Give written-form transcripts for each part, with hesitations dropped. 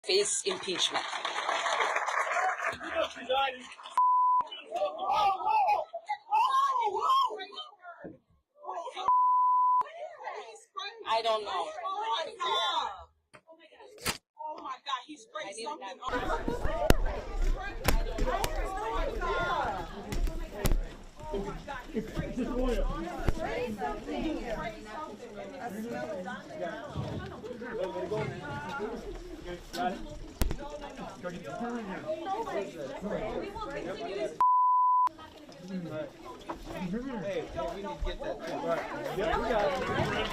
face impeachment. I don't know. Oh my God, he sprayed something on. Hey, we need to get that too. Right. Yep, we got it.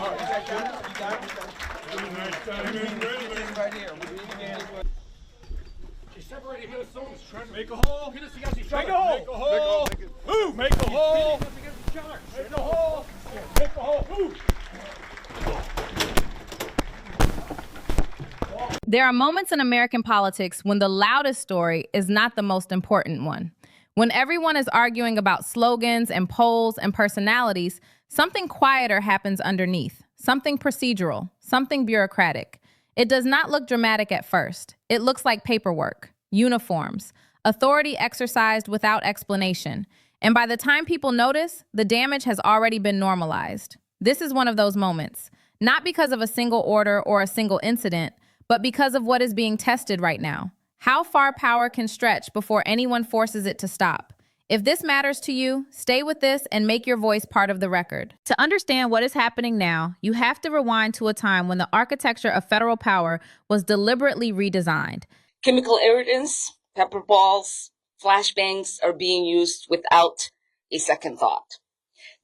All right, is that good? You got it? Right here. She's separating Minnesotans, trying to make a hole. Hit us against each other. Make a hole. Make a hole. Move. Make a hole. Make a hole. Make a hole. Move. There are moments in American politics when the loudest story is not the most important one. When everyone is arguing about slogans and polls and personalities, something quieter happens underneath, something procedural, something bureaucratic. It does not look dramatic at first. It looks like paperwork, uniforms, authority exercised without explanation. And by the time people notice, the damage has already been normalized. This is one of those moments, not because of a single order or a single incident, but because of what is being tested right now. How far power can stretch before anyone forces it to stop. If this matters to you, stay with this and make your voice part of the record. To understand what is happening now, you have to rewind to a time when the architecture of federal power was deliberately redesigned. Chemical irritants, pepper balls, flashbangs are being used without a second thought.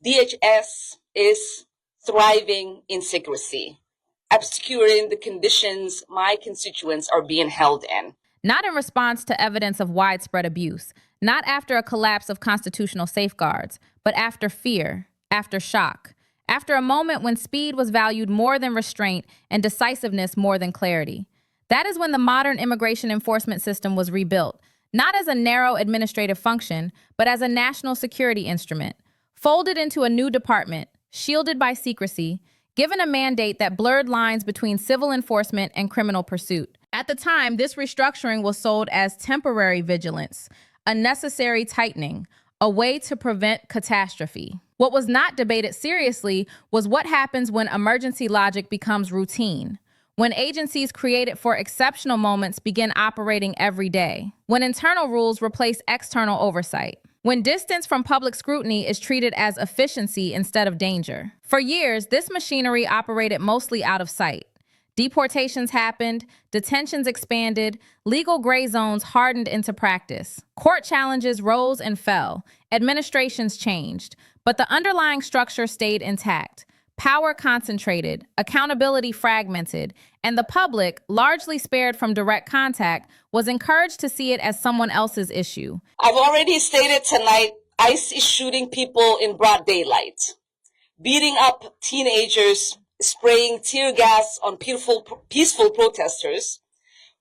DHS is thriving in secrecy, obscuring the conditions my constituents are being held in. Not in response to evidence of widespread abuse, not after a collapse of constitutional safeguards, but after fear, after shock, after a moment when speed was valued more than restraint and decisiveness more than clarity. That is when the modern immigration enforcement system was rebuilt, not as a narrow administrative function, but as a national security instrument, folded into a new department, shielded by secrecy, given a mandate that blurred lines between civil enforcement and criminal pursuit. At the time, this restructuring was sold as temporary vigilance, a necessary tightening, a way to prevent catastrophe. What was not debated seriously was what happens when emergency logic becomes routine, when agencies created for exceptional moments begin operating every day, when internal rules replace external oversight, when distance from public scrutiny is treated as efficiency instead of danger. For years, this machinery operated mostly out of sight. Deportations happened, detentions expanded, legal gray zones hardened into practice. Court challenges rose and fell, administrations changed, but the underlying structure stayed intact. Power concentrated, accountability fragmented, and the public, largely spared from direct contact, was encouraged to see it as someone else's issue. I've already stated tonight, ICE is shooting people in broad daylight, beating up teenagers, spraying tear gas on peaceful protesters,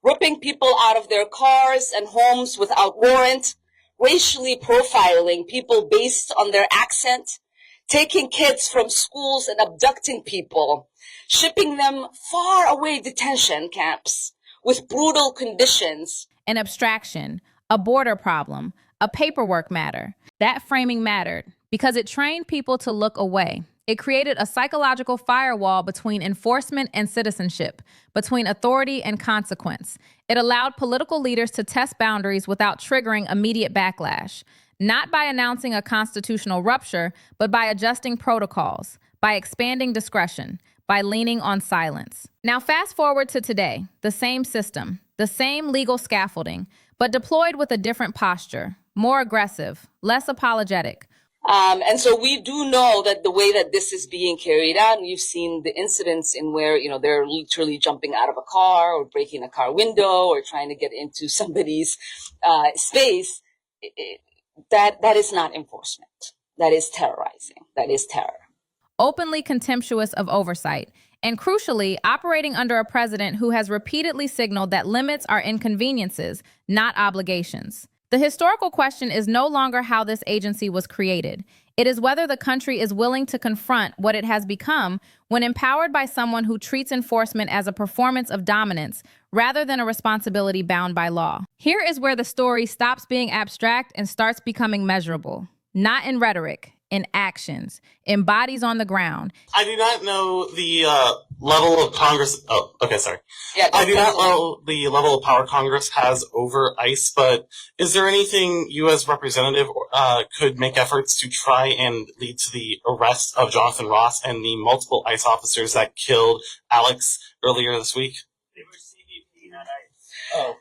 ripping people out of their cars and homes without warrant, racially profiling people based on their accent, taking kids from schools and abducting people, shipping them far away detention camps with brutal conditions. An abstraction, a border problem, a paperwork matter. That framing mattered because it trained people to look away. It created a psychological firewall between enforcement and citizenship, between authority and consequence. It allowed political leaders to test boundaries without triggering immediate backlash, not by announcing a constitutional rupture, but by adjusting protocols, by expanding discretion, by leaning on silence. Now fast forward to today, the same system, the same legal scaffolding, but deployed with a different posture, more aggressive, less apologetic. And so we do know that the way that this is being carried out, and you've seen the incidents in where, they're literally jumping out of a car or breaking a car window or trying to get into somebody's space, that is not enforcement. That is terrorizing. That is terror. Openly contemptuous of oversight, and crucially, operating under a president who has repeatedly signaled that limits are inconveniences, not obligations. The historical question is no longer how this agency was created. It is whether the country is willing to confront what it has become when empowered by someone who treats enforcement as a performance of dominance rather than a responsibility bound by law. Here is where the story stops being abstract and starts becoming measurable. Not in rhetoric, in actions, in bodies on the ground. I do not know the level of Congress. Oh, okay, sorry. Yeah, I do not know the level of power Congress has over ICE, but is there anything you as representative could make efforts to try and lead to the arrest of Jonathan Ross and the multiple ICE officers that killed Alex earlier this week? They were CBP, not ICE. Oh.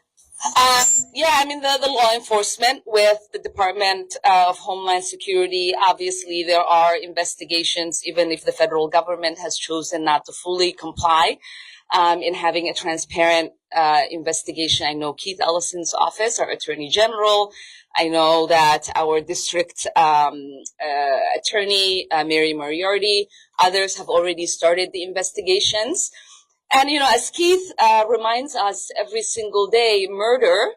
Yeah, I mean, the law enforcement with the Department of Homeland Security, obviously there are investigations, even if the federal government has chosen not to fully comply in having a transparent investigation. I know Keith Ellison's office, our Attorney General. I know that our district attorney, Mary Moriarty, others have already started the investigations. And, you know, as Keith reminds us every single day, murder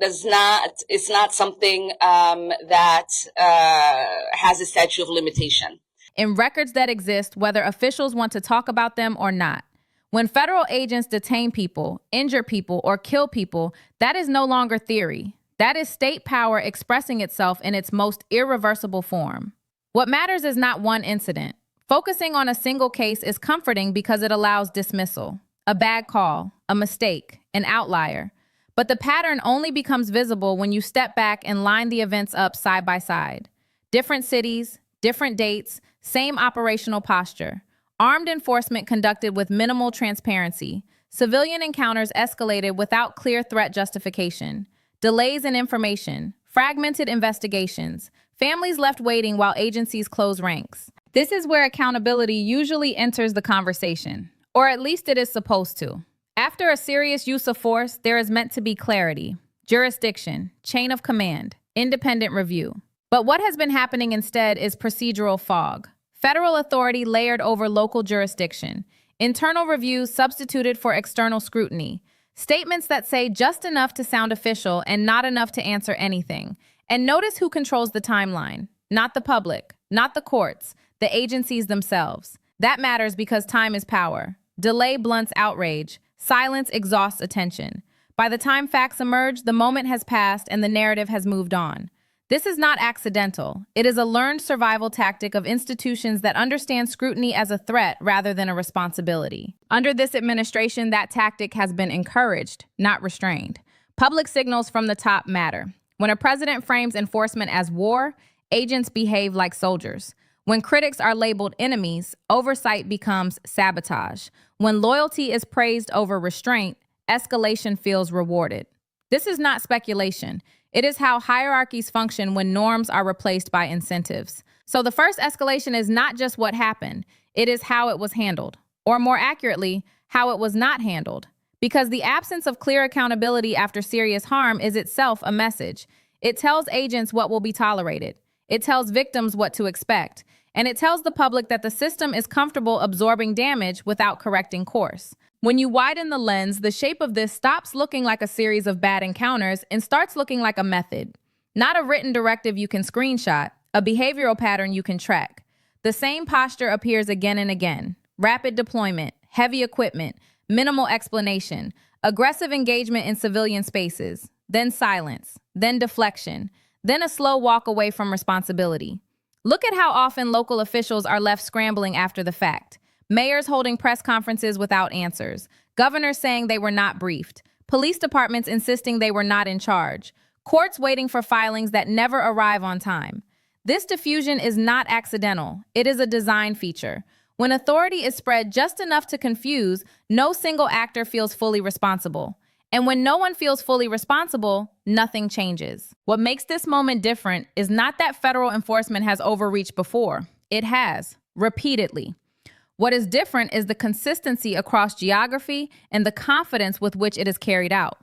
is not something that has a statute of limitation. In records that exist, whether officials want to talk about them or not. When federal agents detain people, injure people, or kill people, that is no longer theory. That is state power expressing itself in its most irreversible form. What matters is not one incident. Focusing on a single case is comforting because it allows dismissal, a bad call, a mistake, an outlier. But the pattern only becomes visible when you step back and line the events up side by side. Different cities, different dates, same operational posture. Armed enforcement conducted with minimal transparency. Civilian encounters escalated without clear threat justification. Delays in information. Fragmented investigations. Families left waiting while agencies close ranks. This is where accountability usually enters the conversation, or at least it is supposed to. After a serious use of force, there is meant to be clarity, jurisdiction, chain of command, independent review. But what has been happening instead is procedural fog. Federal authority layered over local jurisdiction. Internal reviews substituted for external scrutiny. Statements that say just enough to sound official and not enough to answer anything. And notice who controls the timeline. Not the public, not the courts, the agencies themselves. That matters because time is power. Delay blunts outrage. Silence exhausts attention. By the time facts emerge, the moment has passed and the narrative has moved on. This is not accidental. It is a learned survival tactic of institutions that understand scrutiny as a threat rather than a responsibility. Under this administration, that tactic has been encouraged, not restrained. Public signals from the top matter. When a president frames enforcement as war, agents behave like soldiers. When critics are labeled enemies, oversight becomes sabotage. When loyalty is praised over restraint, escalation feels rewarded. This is not speculation. It is how hierarchies function when norms are replaced by incentives. So the first escalation is not just what happened, it is how it was handled. Or more accurately, how it was not handled. Because the absence of clear accountability after serious harm is itself a message. It tells agents what will be tolerated. It tells victims what to expect. And it tells the public that the system is comfortable absorbing damage without correcting course. When you widen the lens, the shape of this stops looking like a series of bad encounters and starts looking like a method. Not a written directive you can screenshot, a behavioral pattern you can track. The same posture appears again and again. Rapid deployment, heavy equipment, minimal explanation, aggressive engagement in civilian spaces, then silence, then deflection, then a slow walk away from responsibility. Look at how often local officials are left scrambling after the fact. Mayors holding press conferences without answers. Governors saying they were not briefed. Police departments insisting they were not in charge. Courts waiting for filings that never arrive on time. This diffusion is not accidental. It is a design feature. When authority is spread just enough to confuse, no single actor feels fully responsible. And when no one feels fully responsible, nothing changes. What makes this moment different is not that federal enforcement has overreached before. It has, repeatedly. What is different is the consistency across geography and the confidence with which it is carried out.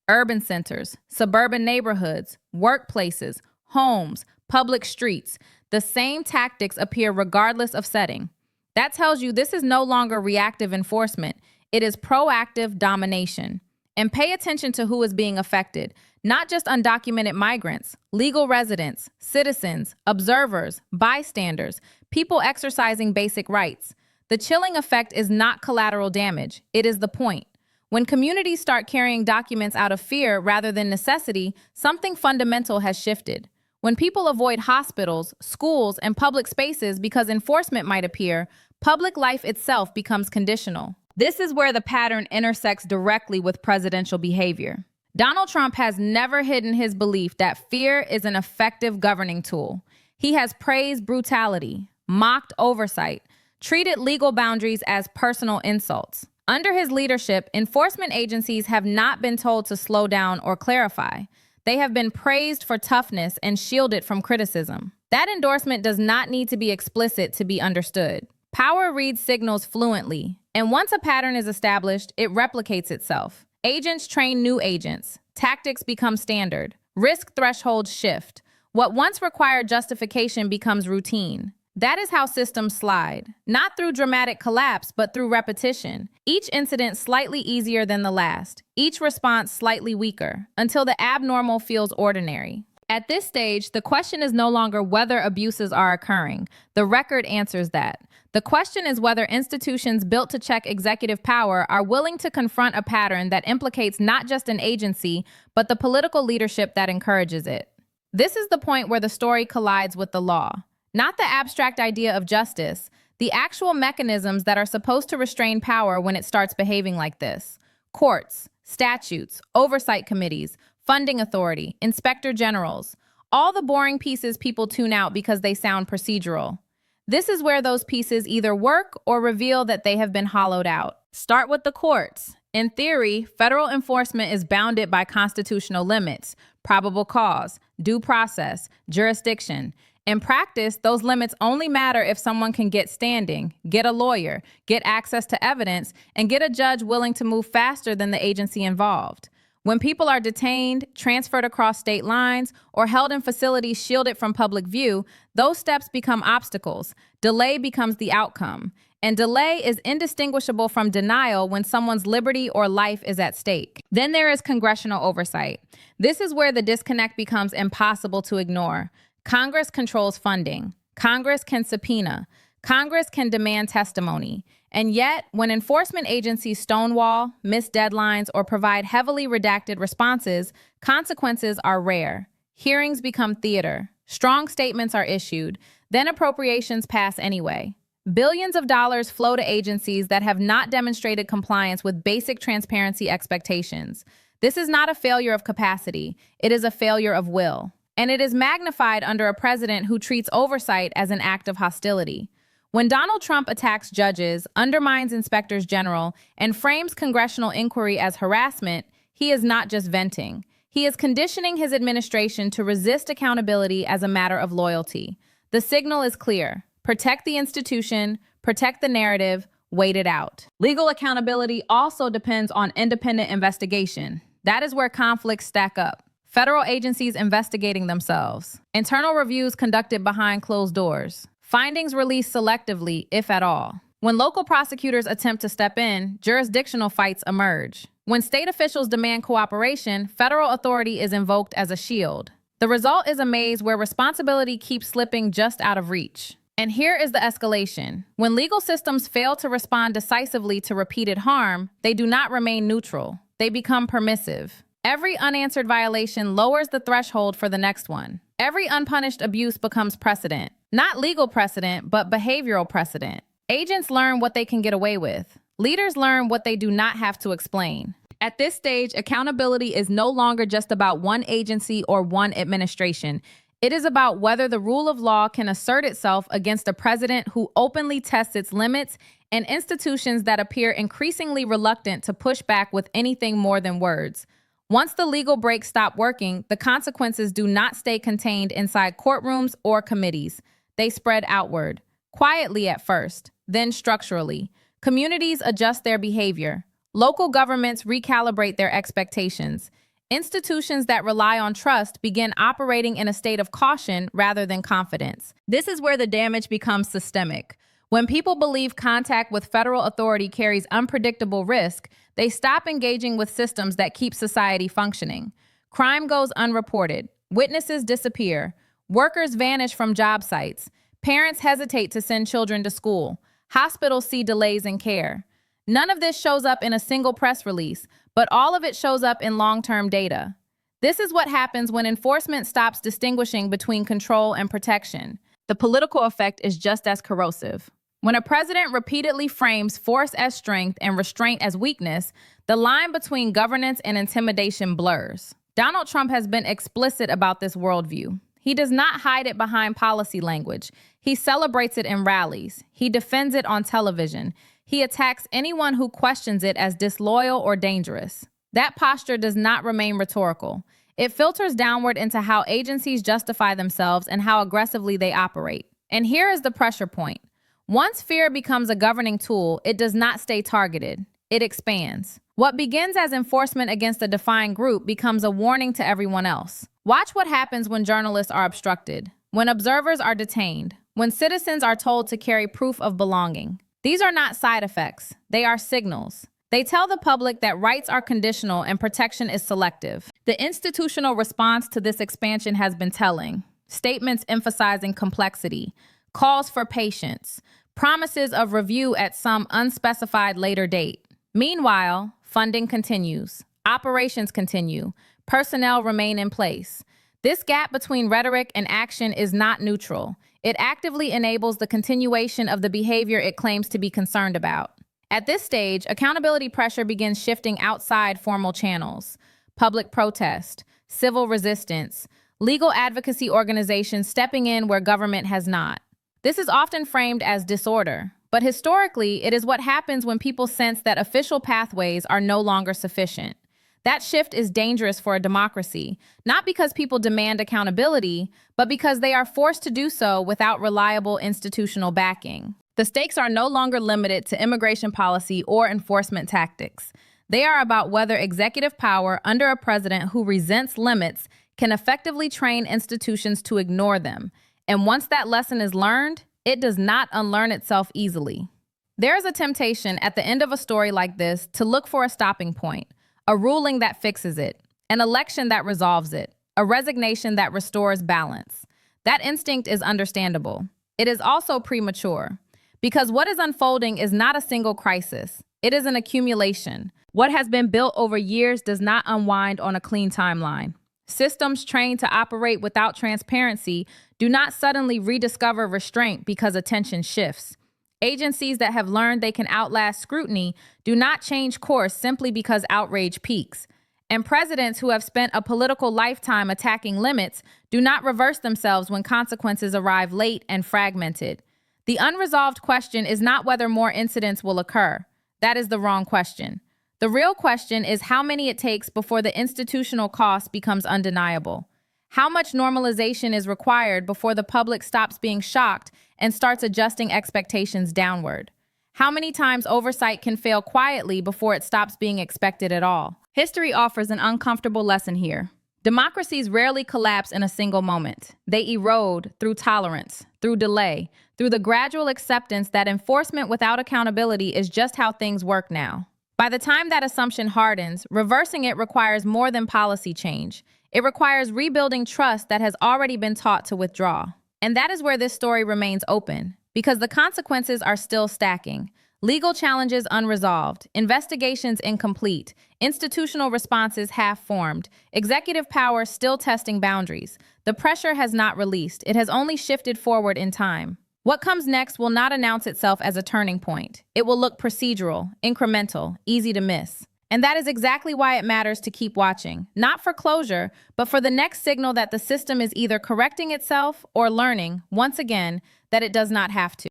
Urban centers, suburban neighborhoods, workplaces, homes, public streets, the same tactics appear regardless of setting. That tells you this is no longer reactive enforcement. It is proactive domination. And pay attention to who is being affected, not just undocumented migrants, legal residents, citizens, observers, bystanders, people exercising basic rights. The chilling effect is not collateral damage, it is the point. When communities start carrying documents out of fear rather than necessity, something fundamental has shifted. When people avoid hospitals, schools, and public spaces because enforcement might appear, public life itself becomes conditional. This is where the pattern intersects directly with presidential behavior. Donald Trump has never hidden his belief that fear is an effective governing tool. He has praised brutality, mocked oversight, treated legal boundaries as personal insults. Under his leadership, enforcement agencies have not been told to slow down or clarify. They have been praised for toughness and shielded from criticism. That endorsement does not need to be explicit to be understood. Power reads signals fluently, and once a pattern is established, it replicates itself. Agents train new agents. Tactics become standard. Risk thresholds shift. What once required justification becomes routine. That is how systems slide, not through dramatic collapse, but through repetition. Each incident slightly easier than the last, each response slightly weaker, until the abnormal feels ordinary. At this stage, the question is no longer whether abuses are occurring. The record answers that. The question is whether institutions built to check executive power are willing to confront a pattern that implicates not just an agency, but the political leadership that encourages it. This is the point where the story collides with the law. Not the abstract idea of justice, the actual mechanisms that are supposed to restrain power when it starts behaving like this. Courts, statutes, oversight committees, funding authority, inspector generals, all the boring pieces people tune out because they sound procedural. This is where those pieces either work or reveal that they have been hollowed out. Start with the courts. In theory, federal enforcement is bounded by constitutional limits, probable cause, due process, jurisdiction. In practice, those limits only matter if someone can get standing, get a lawyer, get access to evidence, and get a judge willing to move faster than the agency involved. When people are detained, transferred across state lines, or held in facilities shielded from public view, those steps become obstacles. Delay becomes the outcome. And delay is indistinguishable from denial when someone's liberty or life is at stake. Then there is congressional oversight. This is where the disconnect becomes impossible to ignore. Congress controls funding. Congress can subpoena. Congress can demand testimony. And yet, when enforcement agencies stonewall, miss deadlines, or provide heavily redacted responses, consequences are rare. Hearings become theater. Strong statements are issued. Then appropriations pass anyway. Billions of dollars flow to agencies that have not demonstrated compliance with basic transparency expectations. This is not a failure of capacity. It is a failure of will. And it is magnified under a president who treats oversight as an act of hostility. When Donald Trump attacks judges, undermines inspectors general, and frames congressional inquiry as harassment, he is not just venting. He is conditioning his administration to resist accountability as a matter of loyalty. The signal is clear. Protect the institution, protect the narrative, wait it out. Legal accountability also depends on independent investigation. That is where conflicts stack up. Federal agencies investigating themselves. Internal reviews conducted behind closed doors. Findings released selectively, if at all. When local prosecutors attempt to step in, jurisdictional fights emerge. When state officials demand cooperation, federal authority is invoked as a shield. The result is a maze where responsibility keeps slipping just out of reach. And here is the escalation. When legal systems fail to respond decisively to repeated harm, they do not remain neutral. They become permissive. Every unanswered violation lowers the threshold for the next one. Every unpunished abuse becomes precedent. Not legal precedent, but behavioral precedent. Agents learn what they can get away with. Leaders learn what they do not have to explain. At this stage, accountability is no longer just about one agency or one administration. It is about whether the rule of law can assert itself against a president who openly tests its limits and institutions that appear increasingly reluctant to push back with anything more than words. Once the legal brakes stop working, the consequences do not stay contained inside courtrooms or committees. They spread outward, quietly at first, then structurally. Communities adjust their behavior. Local governments recalibrate their expectations. Institutions that rely on trust begin operating in a state of caution rather than confidence. This is where the damage becomes systemic. When people believe contact with federal authority carries unpredictable risk, They stop engaging with systems that keep society functioning. Crime goes unreported. Witnesses disappear. Workers vanish from job sites. Parents hesitate to send children to school. Hospitals see delays in care. None of this shows up in a single press release, but all of it shows up in long-term data. This is what happens when enforcement stops distinguishing between control and protection. The political effect is just as corrosive. When a president repeatedly frames force as strength and restraint as weakness, the line between governance and intimidation blurs. Donald Trump has been explicit about this worldview. He does not hide it behind policy language. He celebrates it in rallies. He defends it on television. He attacks anyone who questions it as disloyal or dangerous. That posture does not remain rhetorical. It filters downward into how agencies justify themselves and how aggressively they operate. And here is the pressure point. Once fear becomes a governing tool, it does not stay targeted. It expands. What begins as enforcement against a defined group becomes a warning to everyone else. Watch what happens when journalists are obstructed, when observers are detained, when citizens are told to carry proof of belonging. These are not side effects. They are signals. They tell the public that rights are conditional and protection is selective. The institutional response to this expansion has been telling. Statements emphasizing complexity, calls for patience, promises of review at some unspecified later date. Meanwhile, funding continues, operations continue, personnel remain in place. This gap between rhetoric and action is not neutral. It actively enables the continuation of the behavior it claims to be concerned about. At this stage, accountability pressure begins shifting outside formal channels. Public protest, civil resistance, legal advocacy organizations stepping in where government has not. This is often framed as disorder, but historically, it is what happens when people sense that official pathways are no longer sufficient. That shift is dangerous for a democracy, not because people demand accountability, but because they are forced to do so without reliable institutional backing. The stakes are no longer limited to immigration policy or enforcement tactics. They are about whether executive power under a president who resents limits can effectively train institutions to ignore them. And once that lesson is learned, it does not unlearn itself easily. There is a temptation at the end of a story like this to look for a stopping point, a ruling that fixes it, an election that resolves it, a resignation that restores balance. That instinct is understandable. It is also premature. Because what is unfolding is not a single crisis. It is an accumulation. What has been built over years does not unwind on a clean timeline. Systems trained to operate without transparency do not suddenly rediscover restraint because attention shifts. Agencies that have learned they can outlast scrutiny do not change course simply because outrage peaks. And presidents who have spent a political lifetime attacking limits do not reverse themselves when consequences arrive late and fragmented. The unresolved question is not whether more incidents will occur. That is the wrong question. The real question is how many it takes before the institutional cost becomes undeniable. How much normalization is required before the public stops being shocked and starts adjusting expectations downward? How many times oversight can fail quietly before it stops being expected at all? History offers an uncomfortable lesson here. Democracies rarely collapse in a single moment. They erode through tolerance, through delay, through the gradual acceptance that enforcement without accountability is just how things work now. By the time that assumption hardens, reversing it requires more than policy change. It requires rebuilding trust that has already been taught to withdraw. And that is where this story remains open, because the consequences are still stacking. Legal challenges unresolved, investigations incomplete, institutional responses half-formed, executive power still testing boundaries. The pressure has not released. It has only shifted forward in time. What comes next will not announce itself as a turning point. It will look procedural, incremental, easy to miss. And that is exactly why it matters to keep watching, not for closure, but for the next signal that the system is either correcting itself or learning, once again, that it does not have to.